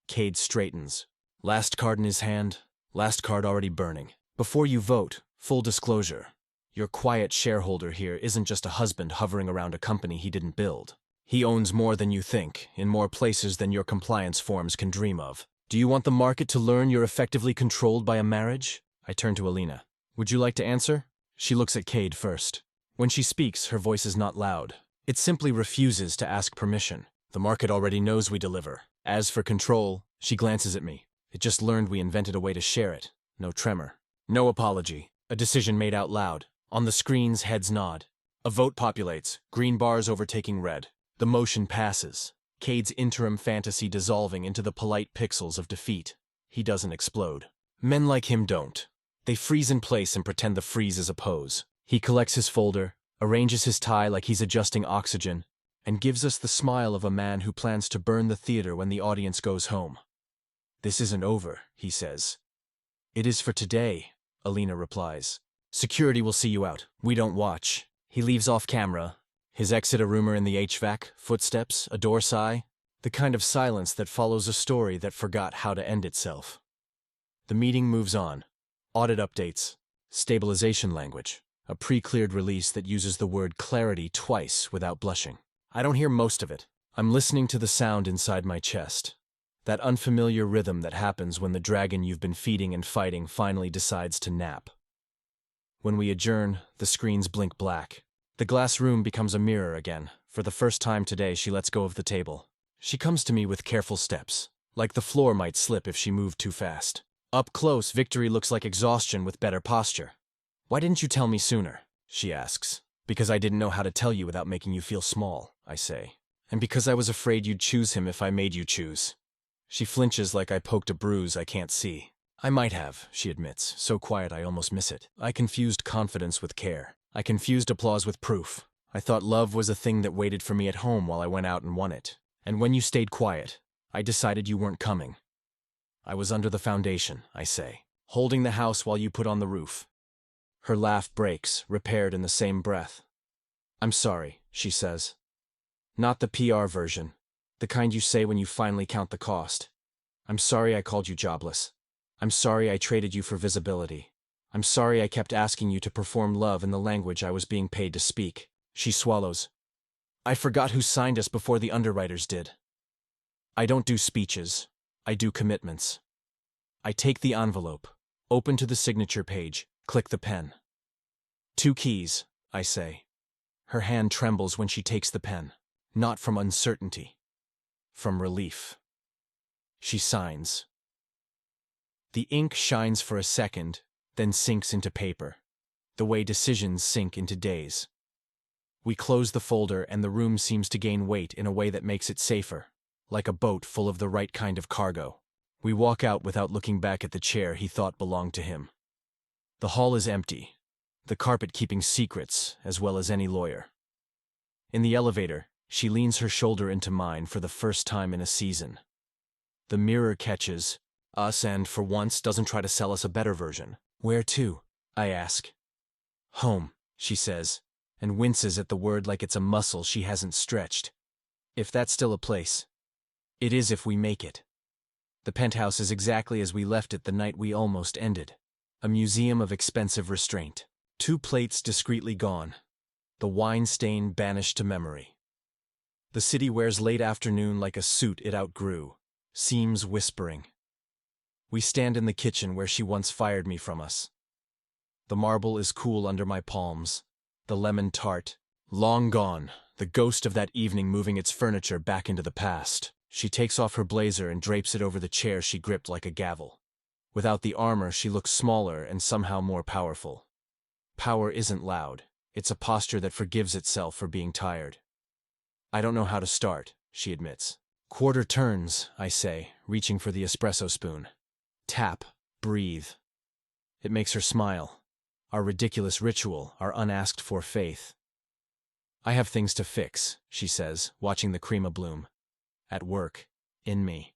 Cade straightens. Last card in his hand, last card already burning. Before you vote, full disclosure. Your quiet shareholder here isn't just a husband hovering around a company he didn't build. He owns more than you think, in more places than your compliance forms can dream of. Do you want the market to learn you're effectively controlled by a marriage? I turn to Alina. Would you like to answer? She looks at Cade first. When she speaks, her voice is not loud. It simply refuses to ask permission. The market already knows we deliver. As for control, she glances at me. It just learned we invented a way to share it. No tremor. No apology. A decision made out loud. On the screens, heads nod. A vote populates, green bars overtaking red. The motion passes. Cade's interim fantasy dissolving into the polite pixels of defeat. He doesn't explode. Men like him don't. They freeze in place and pretend the freeze is a pose. He collects his folder, arranges his tie like he's adjusting oxygen, and gives us the smile of a man who plans to burn the theater when the audience goes home. This isn't over, he says. It is for today, Alina replies. Security will see you out. We don't watch. He leaves off camera. His exit a rumor in the HVAC, footsteps, a door sigh. The kind of silence that follows a story that forgot how to end itself. The meeting moves on. Audit updates. Stabilization language. A pre-cleared release that uses the word clarity twice without blushing. I don't hear most of it. I'm listening to the sound inside my chest. That unfamiliar rhythm that happens when the dragon you've been feeding and fighting finally decides to nap. When we adjourn, the screens blink black. The glass room becomes a mirror again. For the first time today, she lets go of the table. She comes to me with careful steps, like the floor might slip if she moved too fast. Up close, victory looks like exhaustion with better posture. Why didn't you tell me sooner? She asks. Because I didn't know how to tell you without making you feel small, I say. And because I was afraid you'd choose him if I made you choose. She flinches like I poked a bruise I can't see. I might have, she admits, so quiet I almost miss it. I confused confidence with care. I confused applause with proof. I thought love was a thing that waited for me at home while I went out and won it. And when you stayed quiet, I decided you weren't coming. I was under the foundation, I say, holding the house while you put on the roof. Her laugh breaks, repaired in the same breath. I'm sorry, she says. Not the PR version, the kind you say when you finally count the cost. I'm sorry I called you jobless. I'm sorry I traded you for visibility. I'm sorry I kept asking you to perform love in the language I was being paid to speak. She swallows. I forgot who signed us before the underwriters did. I don't do speeches. I do commitments. I take the envelope, open to the signature page, click the pen. 2 keys, I say. Her hand trembles when she takes the pen, not from uncertainty, from relief. She signs. The ink shines for a second, then sinks into paper, the way decisions sink into days. We close the folder and the room seems to gain weight in a way that makes it safer, like a boat full of the right kind of cargo. We walk out without looking back at the chair he thought belonged to him. The hall is empty, the carpet keeping secrets as well as any lawyer. In the elevator, she leans her shoulder into mine for the first time in a season. The mirror catches us and, for once, doesn't try to sell us a better version. Where to? I ask. Home, she says, and winces at the word like it's a muscle she hasn't stretched. If that's still a place. It is if we make it. The penthouse is exactly as we left it the night we almost ended. A museum of expensive restraint. 2 plates discreetly gone. The wine stain banished to memory. The city wears late afternoon like a suit it outgrew, seams whispering. We stand in the kitchen where she once fired me from us. The marble is cool under my palms, the lemon tart, long gone, the ghost of that evening moving its furniture back into the past. She takes off her blazer and drapes it over the chair she gripped like a gavel. Without the armor, she looks smaller and somehow more powerful. Power isn't loud. It's a posture that forgives itself for being tired. I don't know how to start, she admits. Quarter turns, I say, reaching for the espresso spoon. Tap, breathe. It makes her smile. Our ridiculous ritual, our unasked-for faith. I have things to fix, she says, watching the crema bloom. At work. In me.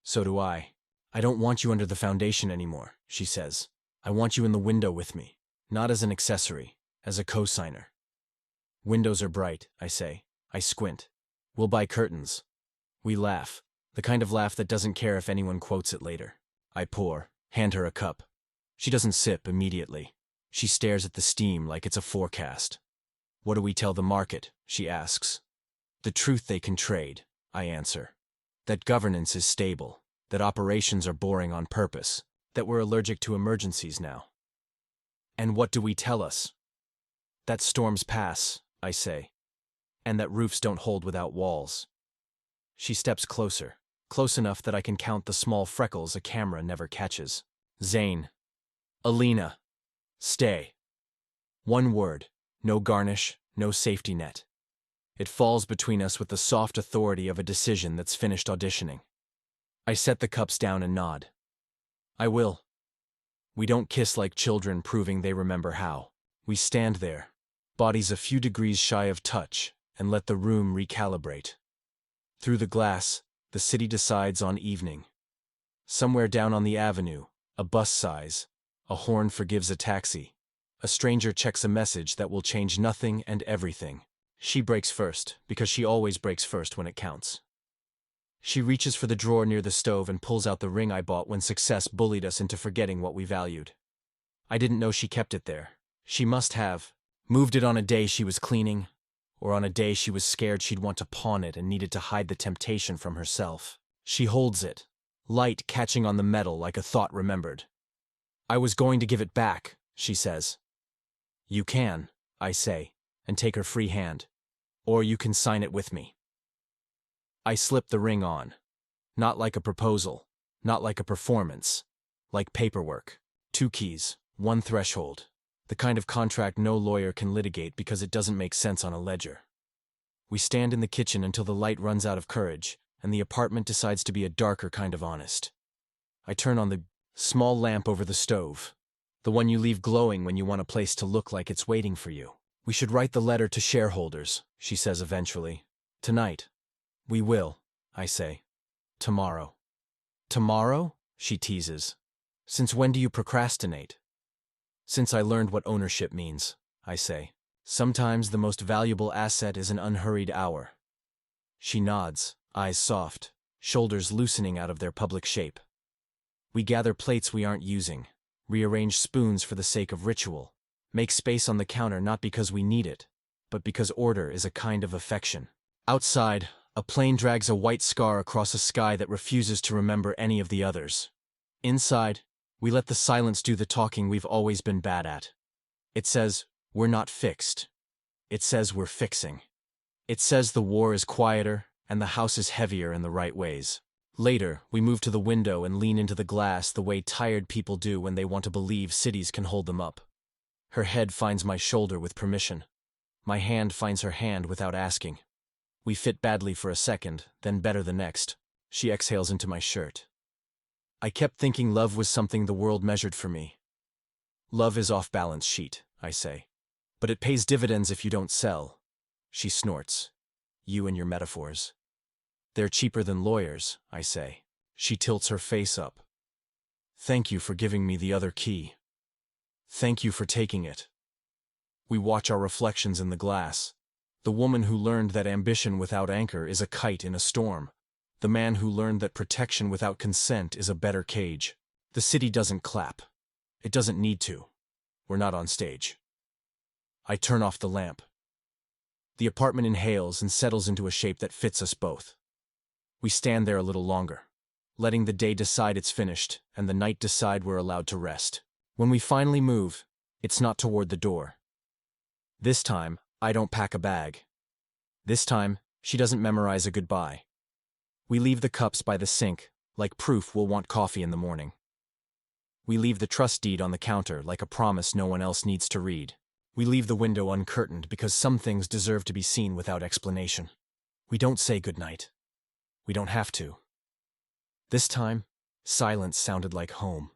So do I. I don't want you under the foundation anymore, she says. I want you in the window with me. Not as an accessory, as a co-signer. Windows are bright, I say. I squint. We'll buy curtains. We laugh. The kind of laugh that doesn't care if anyone quotes it later. I pour, hand her a cup. She doesn't sip immediately. She stares at the steam like it's a forecast. What do we tell the market? She asks. The truth they can trade, I answer. That governance is stable, that operations are boring on purpose, that we're allergic to emergencies now. And what do we tell us? That storms pass, I say, and that roofs don't hold without walls. She steps closer, close enough that I can count the small freckles a camera never catches. Zayn. Alina. Stay. One word, no garnish, no safety net. It falls between us with the soft authority of a decision that's finished auditioning. I set the cups down and nod. I will. We don't kiss like children proving they remember how. We stand there, bodies a few degrees shy of touch, and let the room recalibrate. Through the glass, the city decides on evening. Somewhere down on the avenue, a bus sighs, a horn forgives a taxi. A stranger checks a message that will change nothing and everything. She breaks first, because she always breaks first when it counts. She reaches for the drawer near the stove and pulls out the ring I bought when success bullied us into forgetting what we valued. I didn't know she kept it there. She must have. Moved it on a day she was cleaning, or on a day she was scared she'd want to pawn it and needed to hide the temptation from herself. She holds it, light catching on the metal like a thought remembered. I was going to give it back, she says. You can, I say, and take her free hand. Or you can sign it with me. I slip the ring on. Not like a proposal, not like a performance, like paperwork. 2 keys, 1 threshold. The kind of contract no lawyer can litigate because it doesn't make sense on a ledger. We stand in the kitchen until the light runs out of courage, and the apartment decides to be a darker kind of honest. I turn on the small lamp over the stove, the one you leave glowing when you want a place to look like it's waiting for you. We should write the letter to shareholders, she says eventually. Tonight. We will, I say. Tomorrow. Tomorrow? She teases. Since when do you procrastinate? Since I learned what ownership means, I say. Sometimes the most valuable asset is an unhurried hour. She nods, eyes soft, shoulders loosening out of their public shape. We gather plates we aren't using, rearrange spoons for the sake of ritual, make space on the counter not because we need it, but because order is a kind of affection. Outside, a plane drags a white scar across a sky that refuses to remember any of the others. Inside, we let the silence do the talking we've always been bad at. It says, we're not fixed. It says we're fixing. It says the war is quieter and the house is heavier in the right ways. Later, we move to the window and lean into the glass the way tired people do when they want to believe cities can hold them up. Her head finds my shoulder with permission. My hand finds her hand without asking. We fit badly for a second, then better the next. She exhales into my shirt. I kept thinking love was something the world measured for me. Love is off balance sheet, I say. But it pays dividends if you don't sell. She snorts. You and your metaphors. They're cheaper than lawyers, I say. She tilts her face up. Thank you for giving me the other key. Thank you for taking it. We watch our reflections in the glass. The woman who learned that ambition without anchor is a kite in a storm. The man who learned that protection without consent is a better cage. The city doesn't clap. It doesn't need to. We're not on stage. I turn off the lamp. The apartment inhales and settles into a shape that fits us both. We stand there a little longer, letting the day decide it's finished and the night decide we're allowed to rest. When we finally move, it's not toward the door. This time, I don't pack a bag. This time, she doesn't memorize a goodbye. We leave the cups by the sink, like proof we'll want coffee in the morning. We leave the trust deed on the counter like a promise no one else needs to read. We leave the window uncurtained because some things deserve to be seen without explanation. We don't say goodnight. We don't have to. This time, silence sounded like home.